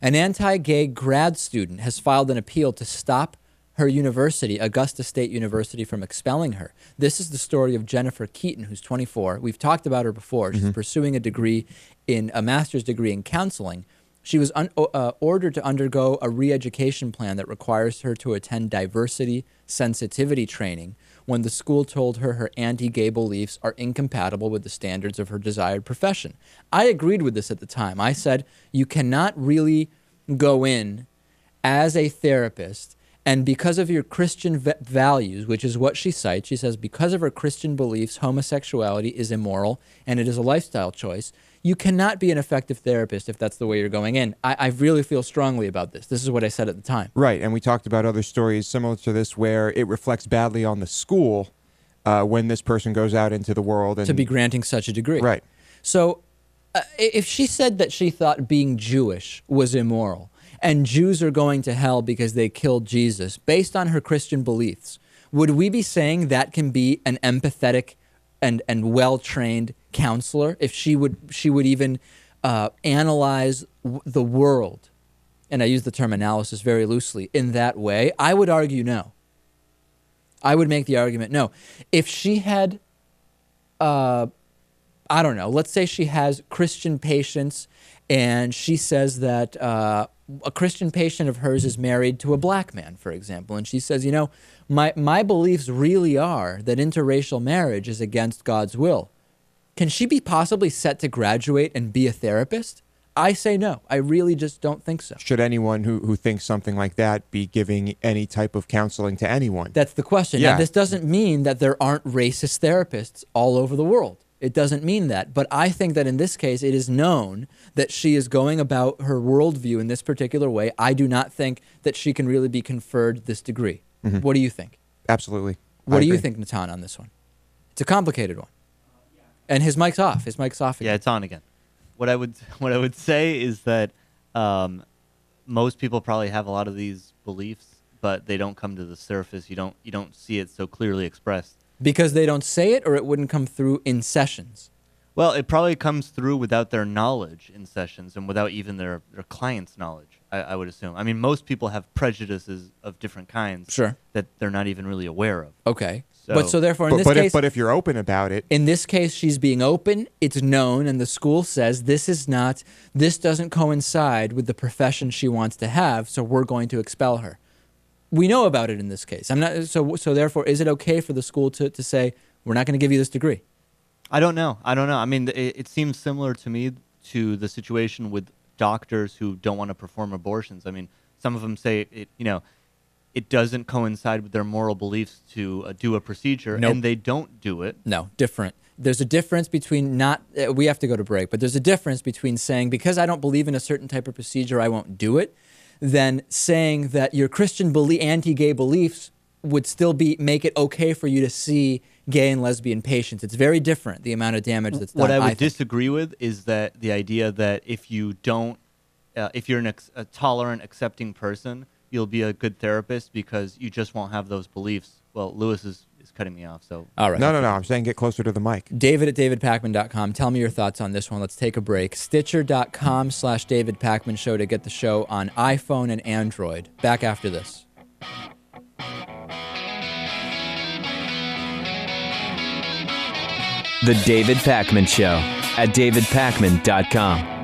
An anti-gay grad student has filed an appeal to stop her university, Augusta State University, from expelling her. This is the story of Jennifer Keeton, who's 24. We've talked about her before. She's pursuing a master's degree in counseling. She was ordered to undergo a re-education plan that requires her to attend diversity sensitivity training when the school told her her anti-gay beliefs are incompatible with the standards of her desired profession. I agreed with this at the time. I said, you cannot really go in as a therapist and because of your Christian values, which is what she cites, she says, because of her Christian beliefs, homosexuality is immoral and it is a lifestyle choice. You cannot be an effective therapist if that's the way you're going in. I really feel strongly about this. This is what I said at the time. Right, and we talked about other stories similar to this where it reflects badly on the school when this person goes out into the world. And to be granting such a degree. Right. So if she said that she thought being Jewish was immoral, and Jews are going to hell because they killed Jesus, based on her Christian beliefs, would we be saying that can be an empathetic and well-trained counselor if she would even analyze the world, and I use the term analysis very loosely, in that way? I would argue no. I would make the argument no. If she had, I don't know, let's say she has Christian patients and she says that a Christian patient of hers is married to a black man, for example, and she says, you know, my beliefs really are that interracial marriage is against God's will. Can she be possibly set to graduate and be a therapist? I say no. I really just don't think so. Should anyone who thinks something like that be giving any type of counseling to anyone? That's the question. Yeah. Now, this doesn't mean that there aren't racist therapists all over the world. It doesn't mean that. But I think that in this case, it is known that she is going about her worldview in this particular way. I do not think that she can really be conferred this degree. Mm-hmm. What do you think? Absolutely. What do you think, Natan, on this one? It's a complicated one. And his mic's off. His mic's off again. Yeah, it's on again. What I would say is that most people probably have a lot of these beliefs, but they don't come to the surface. You don't see it so clearly expressed. Because they don't say it, or it wouldn't come through in sessions? Well, it probably comes through without their knowledge in sessions and without even their client's knowledge, I would assume. I mean, most people have prejudices of different kinds Sure. that they're not even really aware of. Okay. So, So therefore, in this case... But if you're open about it... In this case, she's being open, it's known, and the school says this doesn't coincide with the profession she wants to have, so we're going to expel her. We know about it in this case. So therefore, is it okay for the school to say, we're not going to give you this degree? I don't know. I mean, it seems similar to me to the situation with doctors who don't want to perform abortions. I mean, some of them say it doesn't coincide with their moral beliefs to do a procedure, and they don't do it. No, different. There's a difference between we have to go to break, but there's a difference between saying, because I don't believe in a certain type of procedure, I won't do it, than saying that your Christian anti-gay beliefs would still make it okay for you to see gay and lesbian patients. It's very different, the amount of damage that's done. What I would disagree with is that the idea that if you're a tolerant, accepting person, you'll be a good therapist because you just won't have those beliefs. Well, Lewis is cutting me off, so... All right. No, I'm saying get closer to the mic. David at davidpakman.com. Tell me your thoughts on this one. Let's take a break. Stitcher.com/David Pakman Show to get the show on iPhone and Android. Back after this. The David Pakman Show at davidpakman.com.